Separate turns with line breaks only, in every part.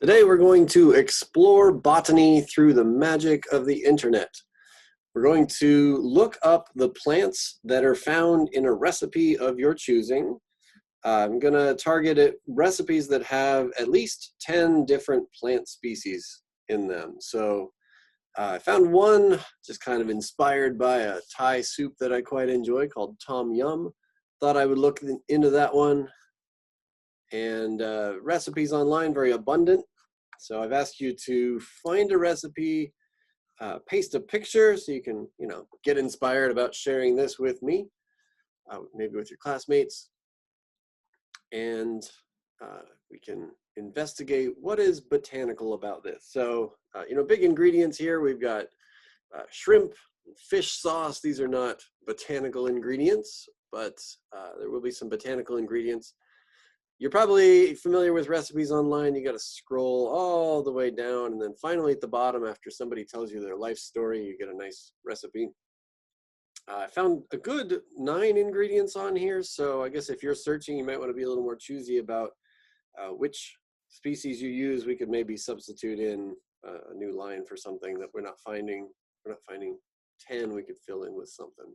Today we're going to explore botany through the magic of the internet. We're going to look up the plants that are found in a recipe of your choosing. I'm going to target recipes that have at least 10 different plant species in them. So I found one just kind of inspired by a Thai soup that I quite enjoy called Tom Yum. Thought I would look into that one. And recipes online, very abundant. So I've asked you to find a recipe, paste a picture so you can, get inspired about sharing this with me, maybe with your classmates. And we can investigate what is botanical about this. So, big ingredients here. We've got shrimp, fish sauce. These are not botanical ingredients, but there will be some botanical ingredients. You're probably familiar with recipes online. You got to scroll all the way down, and then finally at the bottom, after somebody tells you their life story, you get a nice recipe. I found a good 9 ingredients on here, so I guess if you're searching, you might want to be a little more choosy about which species you use. We could maybe substitute in a new line for something that we're not finding. We're not finding 10. We could fill in with something.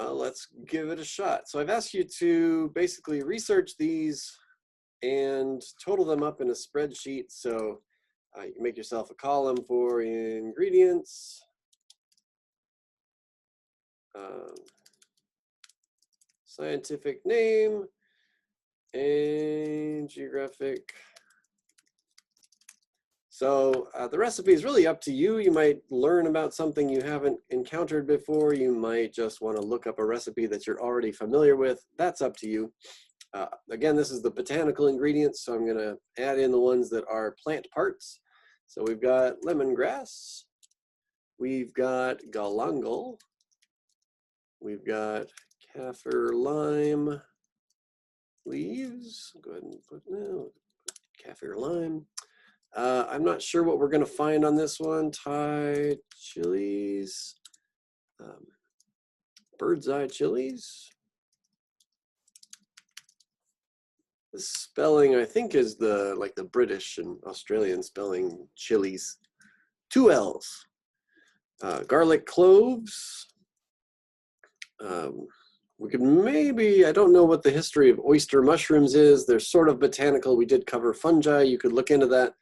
Let's give it a shot. So I've asked you to basically research these and total them up in a spreadsheet. So you can make yourself a column for ingredients, scientific name, and geographic. So the recipe is really up to you. You might learn about something you haven't encountered before. You might just want to look up a recipe that you're already familiar with. That's up to you. Again, this is the botanical ingredients, so I'm going to add in the ones that are plant parts. So we've got lemongrass. We've got galangal. We've got kaffir lime leaves. Go ahead and put kaffir lime. I'm not sure what we're going to find on this one. Thai chilies, bird's eye chilies. The spelling, I think, is like the British and Australian spelling chilies. 2 L's. Garlic cloves. We could maybe, I don't know what the history of oyster mushrooms is. They're sort of botanical. We did cover fungi. You could look into that.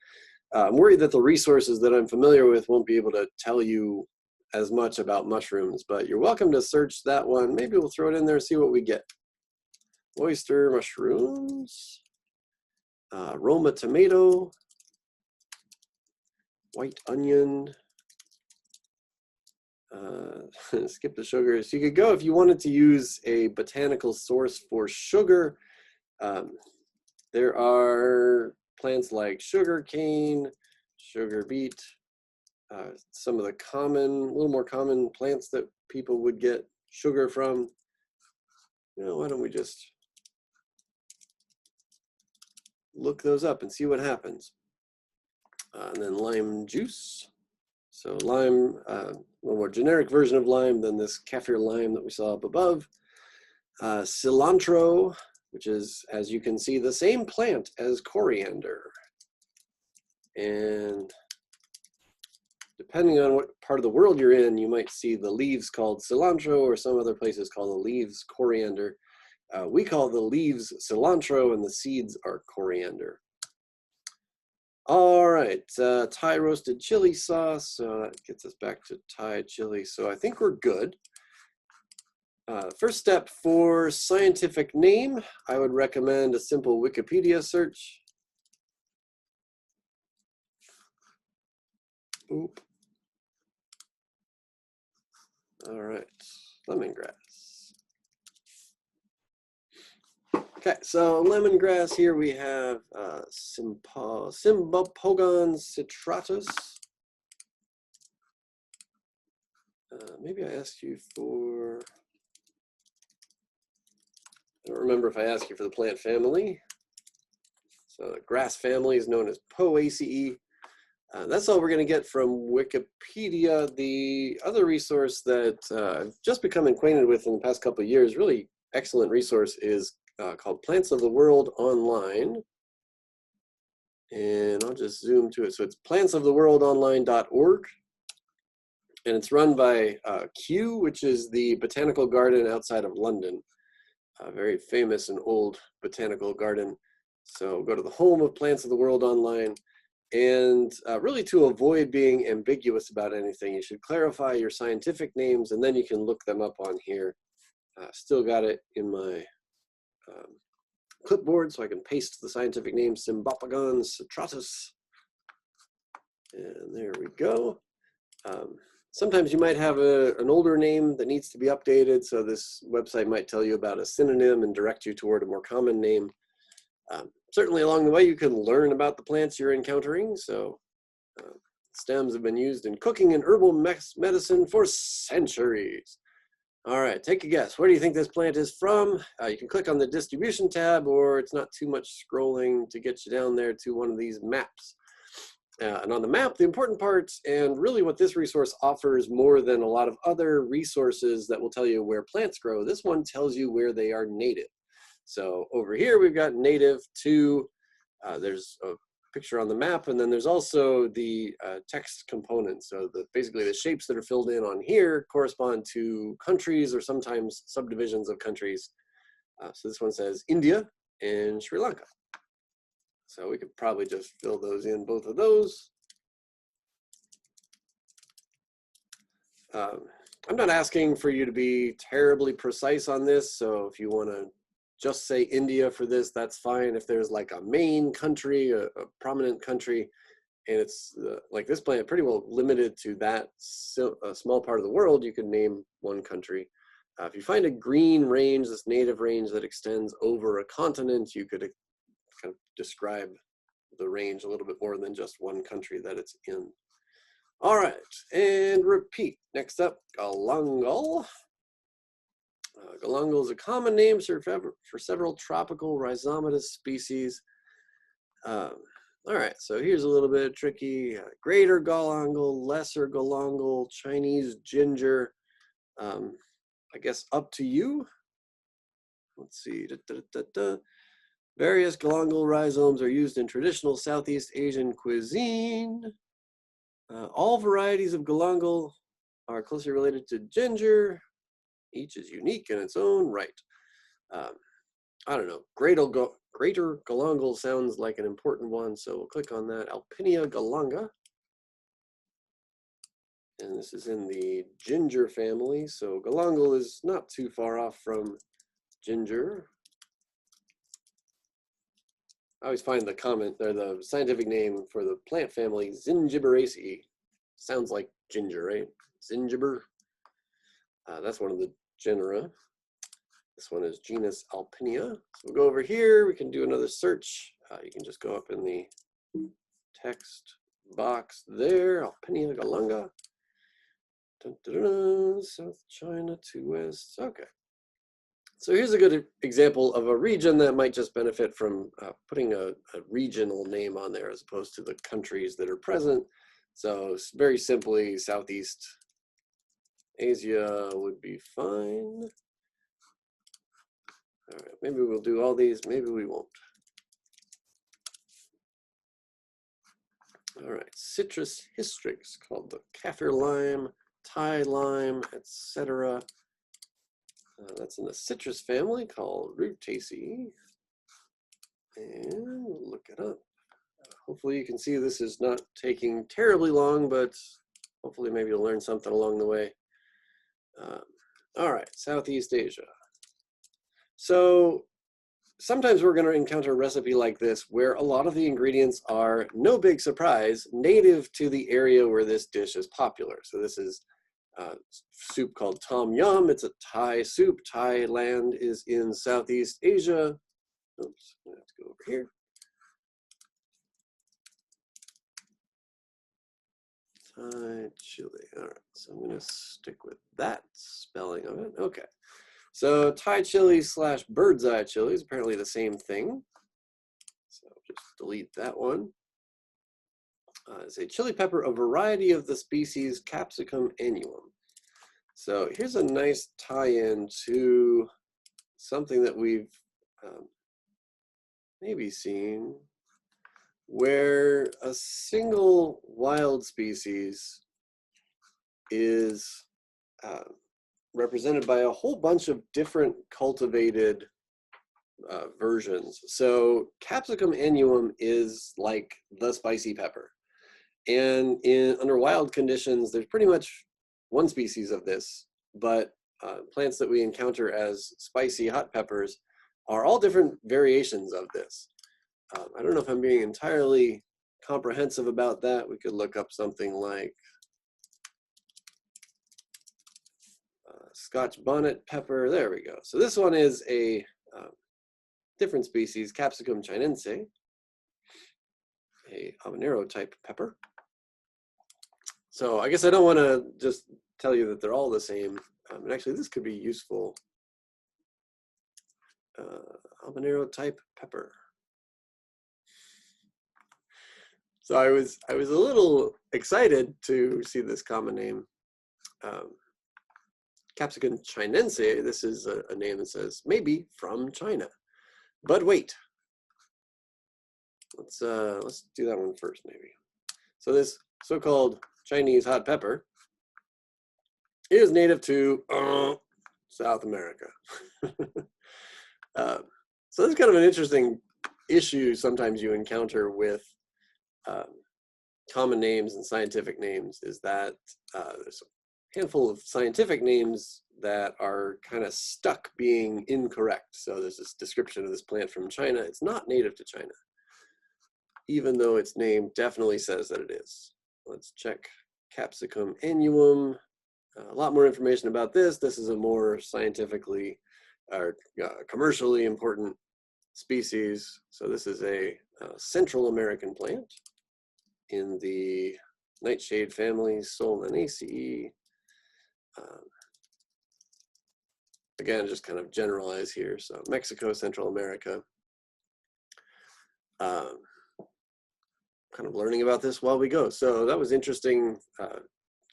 I'm worried that the resources that I'm familiar with won't be able to tell you as much about mushrooms, but you're welcome to search that one. Maybe we'll throw it in there and see what we get. Oyster mushrooms, Roma tomato, white onion, skip the sugar. So you could go, if you wanted to use a botanical source for sugar, there are plants like sugar cane, sugar beet, some of the little more common plants that people would get sugar from. Why don't we just look those up and see what happens. And then lime juice. So lime, a little more generic version of lime than this kaffir lime that we saw up above. Cilantro, which is, as you can see, the same plant as coriander. And depending on what part of the world you're in, you might see the leaves called cilantro, or some other places call the leaves coriander. We call the leaves cilantro and the seeds are coriander. All right, Thai roasted chili sauce. So that gets us back to Thai chili. So I think we're good. First step for scientific name, I would recommend a simple Wikipedia search. Oop. All right, lemongrass. Okay, so lemongrass here we have Cymbopogon citratus. Maybe I asked you for, I don't remember if I asked you for the plant family. So the grass family is known as Poaceae. That's all we're going to get from Wikipedia. The other resource that I've just become acquainted with in the past couple of years, really excellent resource, is called Plants of the World Online. And I'll just zoom to it. So it's plantsoftheworldonline.org. And it's run by Kew, which is the botanical garden outside of London. A very famous and old botanical garden. So go to the home of Plants of the World Online. And really, to avoid being ambiguous about anything, you should clarify your scientific names, and then you can look them up on here. Still got it in my clipboard, so I can paste the scientific name, Cymbopogon citratus. And there we go. Sometimes you might have an older name that needs to be updated, so this website might tell you about a synonym and direct you toward a more common name. Certainly along the way, you can learn about the plants you're encountering. So stems have been used in cooking and herbal medicine for centuries. All right, take a guess. Where do you think this plant is from? You can click on the distribution tab, or it's not too much scrolling to get you down there to one of these maps. And on the map, the important parts, and really what this resource offers more than a lot of other resources that will tell you where plants grow, this one tells you where they are native. So over here, we've got native to, there's a picture on the map, and then there's also the text component. So basically the shapes that are filled in on here correspond to countries or sometimes subdivisions of countries. So this one says India and Sri Lanka. So we could probably just fill those in, both of those. I'm not asking for you to be terribly precise on this. So if you want to just say India for this, that's fine. If there's like a main country, a prominent country, and it's like this plant pretty well limited to that a small part of the world, you could name one country. If you find a green range, this native range that extends over a continent, you could kind of describe the range a little bit more than just one country that it's in. All right, and repeat. Next up, galangal. Galangal is a common name for several tropical rhizomatous species. All right, so here's a little bit tricky. Greater galangal, lesser galangal, Chinese ginger. I guess up to you. Let's see. Various galangal rhizomes are used in traditional Southeast Asian cuisine. All varieties of galangal are closely related to ginger. Each is unique in its own right. I don't know, greater galangal sounds like an important one, so we'll click on that, Alpinia galanga. And this is in the ginger family, so galangal is not too far off from ginger. I always find the scientific name for the plant family, Zingiberaceae. Sounds like ginger, right? Zingiber. That's one of the genera. This one is genus Alpinia. So we'll go over here. We can do another search. You can just go up in the text box there. Alpinia galanga. Dun, dun, dun, South China to West. Okay. So here's a good example of a region that might just benefit from putting a regional name on there as opposed to the countries that are present. So very simply, Southeast Asia would be fine. All right, maybe we'll do all these, maybe we won't. All right, citrus hystrix called the kaffir lime, Thai lime, etc. That's in the citrus family called Rutaceae. And we'll look it up. Hopefully you can see this is not taking terribly long, but hopefully maybe you'll learn something along the way. All right, Southeast Asia. So sometimes we're going to encounter a recipe like this where a lot of the ingredients are, no big surprise, native to the area where this dish is popular. So this is soup called tom yum. It's a Thai soup. Thailand is in Southeast Asia. Oops, I have to go over here. Thai chili. All right, so I'm going to stick with that spelling of it. Okay. So Thai chili / bird's eye chili is apparently the same thing. So just delete that one. It's a chili pepper, a variety of the species Capsicum annuum. So here's a nice tie-in to something that we've maybe seen. where a single wild species is represented by a whole bunch of different cultivated versions. So capsicum annuum is like the spicy pepper. And under wild conditions, there's pretty much one species of this, but plants that we encounter as spicy hot peppers are all different variations of this. I don't know if I'm being entirely comprehensive about that. We could look up something like Scotch bonnet pepper. There we go. So this one is a different species, Capsicum chinense, a habanero type pepper. So I guess I don't want to just tell you that they're all the same. And actually, this could be useful. Habanero type pepper. So I was a little excited to see this common name. Capsicum chinense, this is a name that says maybe from China. But wait, let's do that one first maybe. So this so-called Chinese hot pepper is native to South America. So this is kind of an interesting issue sometimes you encounter with common names and scientific names, is that there's a handful of scientific names that are kind of stuck being incorrect. So there's this description of this plant from China. It's not native to China, even though its name definitely says that it is. Let's check Capsicum annuum. A lot more information about this. This is a more scientifically or commercially important species. So this is a Central American plant in the nightshade family, Solanaceae. Again, just kind of generalize here. So Mexico, Central America. Kind of learning about this while we go. So that was interesting.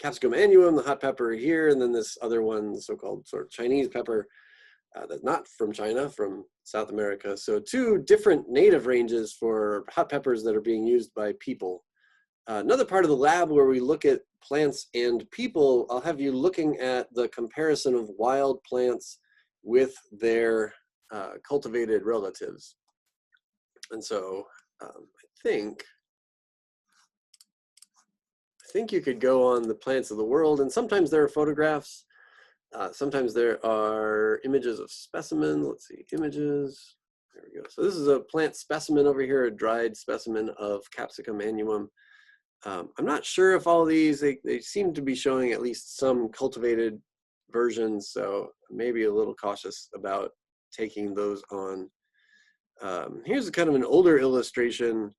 Capsicum annuum, the hot pepper here, and then this other one, the so-called sort of Chinese pepper, that's not from China, from South America. So two different native ranges for hot peppers that are being used by people. Another part of the lab where we look at plants and people, I'll have you looking at the comparison of wild plants with their cultivated relatives. And so I think you could go on the plants of the world, and sometimes there are photographs. Sometimes there are images of specimen. Let's see, images. There we go. So this is a plant specimen over here, a dried specimen of Capsicum annuum. I'm not sure if all these, they seem to be showing at least some cultivated versions, so maybe a little cautious about taking those on. Here's kind of an older illustration.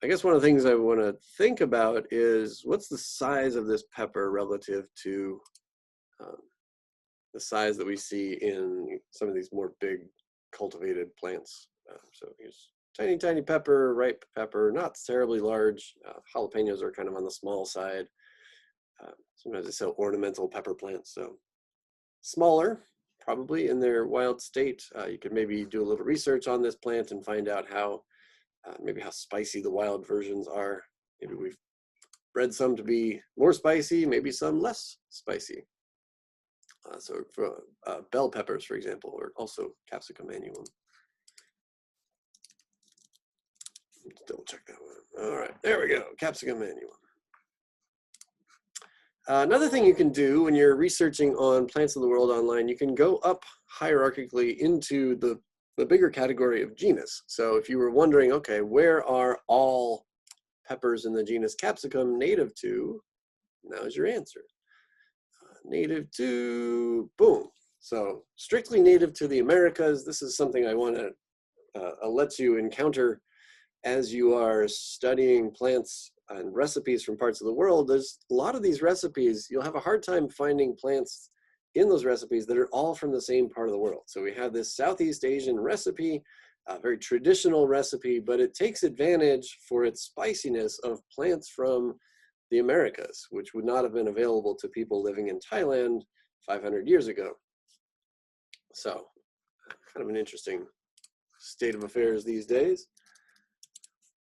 I guess one of the things I want to think about is what's the size of this pepper relative to the size that we see in some of these more big cultivated plants. So here's tiny, tiny pepper, ripe pepper, not terribly large. Jalapenos are kind of on the small side. Sometimes they sell ornamental pepper plants, so smaller, probably in their wild state. You could maybe do a little research on this plant and find out how, maybe how spicy the wild versions are. Maybe we've bred some to be more spicy, maybe some less spicy. So for bell peppers, for example, are also Capsicum annuum. Let's double check that one. All right, there we go, Capsicum annuum. Another thing you can do when you're researching on plants of the world online, you can go up hierarchically into the bigger category of genus. So if you were wondering, okay, where are all peppers in the genus Capsicum native to? Now's your answer. Native to, boom. So strictly native to the Americas. This is something I want to let you encounter as you are studying plants and recipes from parts of the world. There's a lot of these recipes, you'll have a hard time finding plants in those recipes that are all from the same part of the world. So we have this Southeast Asian recipe, a very traditional recipe, but it takes advantage for its spiciness of plants from the Americas, which would not have been available to people living in Thailand 500 years ago. So kind of an interesting state of affairs these days.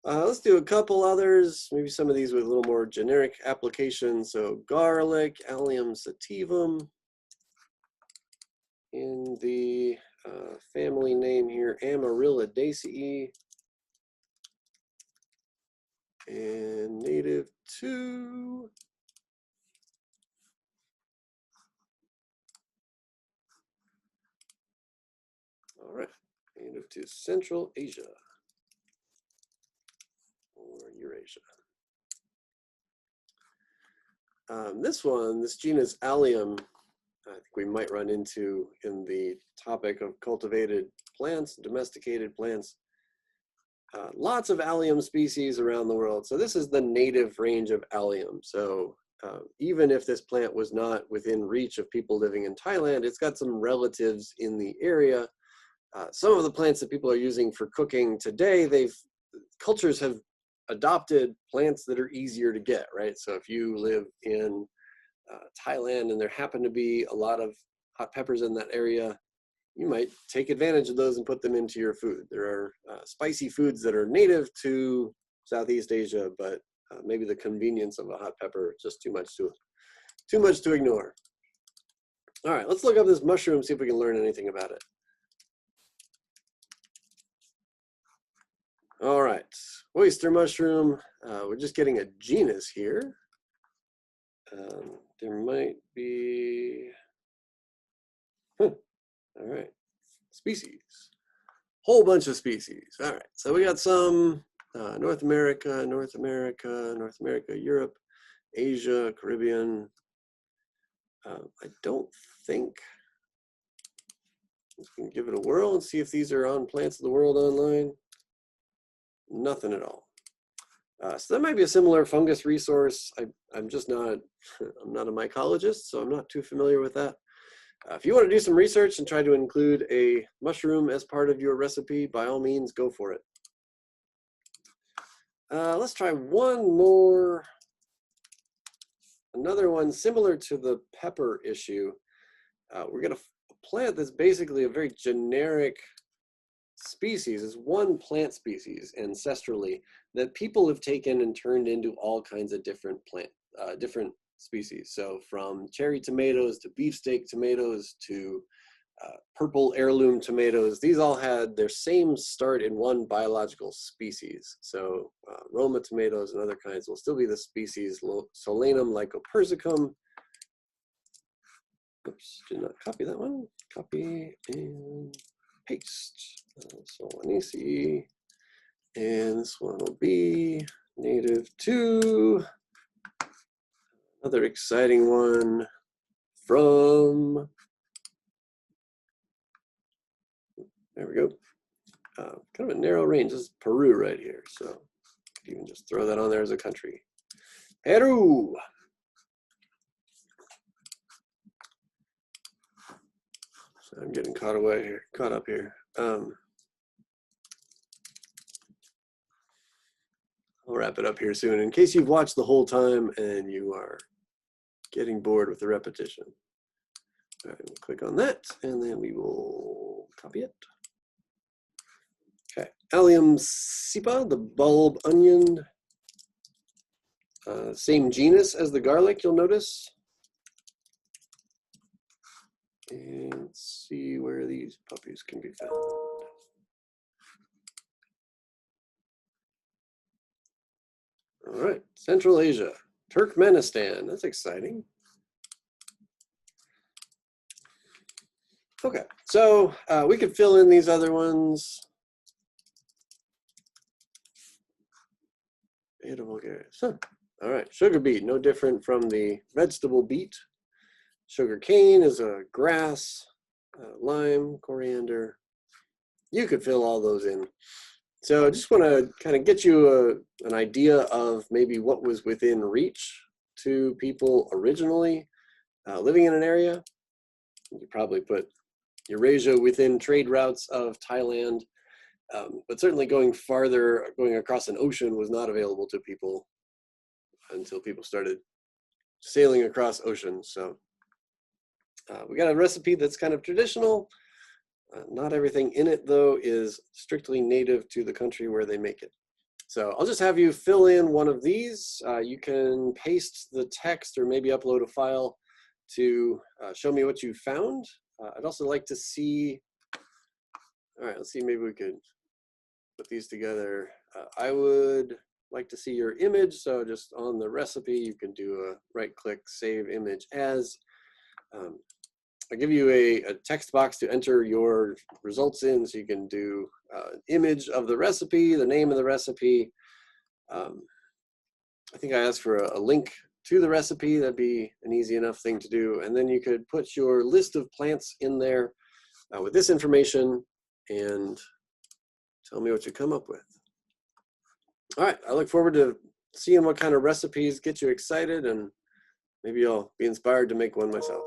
Let's do a couple others, maybe some of these with a little more generic applications. So garlic, Allium sativum. In the family name here, Amaryllidaceae. And native to all right, native to Central Asia or Eurasia. This genus Allium, I think we might run into in the topic of cultivated plants, domesticated plants. Lots of Allium species around the world. So this is the native range of Allium. So even if this plant was not within reach of people living in Thailand, it's got some relatives in the area. Some of the plants that people are using for cooking today, cultures have adopted plants that are easier to get, right? So if you live in Thailand and there happen to be a lot of hot peppers in that area, you might take advantage of those and put them into your food. There are spicy foods that are native to Southeast Asia, but maybe the convenience of a hot pepper is just too much to ignore. All right, let's look up this mushroom, see if we can learn anything about it. All right, oyster mushroom. We're just getting a genus here. There might be, all right, species. Whole bunch of species. All right, so we got some North America, Europe, Asia, Caribbean. I don't think, we can give it a whirl and see if these are on Plants of the World online. Nothing at all. So that might be a similar fungus resource. I'm just not, I'm not a mycologist, so I'm not too familiar with that. If you want to do some research and try to include a mushroom as part of your recipe, by all means, go for it. Let's try one more. Another one similar to the pepper issue. We're going to plant that's basically a very generic species. Is one plant species ancestrally that people have taken and turned into all kinds of different different species. So from cherry tomatoes to beefsteak tomatoes to purple heirloom tomatoes, these all had their same start in one biological species. So Roma tomatoes and other kinds will still be the species Solanum lycopersicum. Oops, did not copy that one. Copy and paste. Solanaceae. And this one will be native to another exciting one from, there we go. Kind of a narrow range. This is Peru right here. So you can just throw that on there as a country. Peru. So I'm getting caught up here. I'll wrap it up here soon in case you've watched the whole time and you are getting bored with the repetition. All right, we'll click on that and then we will copy it. Okay, Allium cepa, the bulb onion. Same genus as the garlic, you'll notice. And let's see where these puppies can be found. All right, Central Asia, Turkmenistan, that's exciting. Okay, so we could fill in these other ones. Huh. All right, sugar beet, no different from the vegetable beet. Sugar cane is a grass, lime, coriander. You could fill all those in. So I just want to kind of get you an idea of maybe what was within reach to people originally living in an area. You probably put Eurasia within trade routes of Thailand, but certainly going farther, going across an ocean was not available to people until people started sailing across oceans. So we got a recipe that's kind of traditional. Not everything in it, though, is strictly native to the country where they make it. So I'll just have you fill in one of these. You can paste the text or maybe upload a file to show me what you found. I'd also like to see, all right, let's see, maybe we could put these together. I would like to see your image. So just on the recipe, you can do a right click, save image as. I'll give you a text box to enter your results in, so you can do an image of the recipe, the name of the recipe. I think I asked for a link to the recipe. That'd be an easy enough thing to do. And then you could put your list of plants in there with this information and tell me what you come up with. All right, I look forward to seeing what kind of recipes get you excited, and maybe I'll be inspired to make one myself.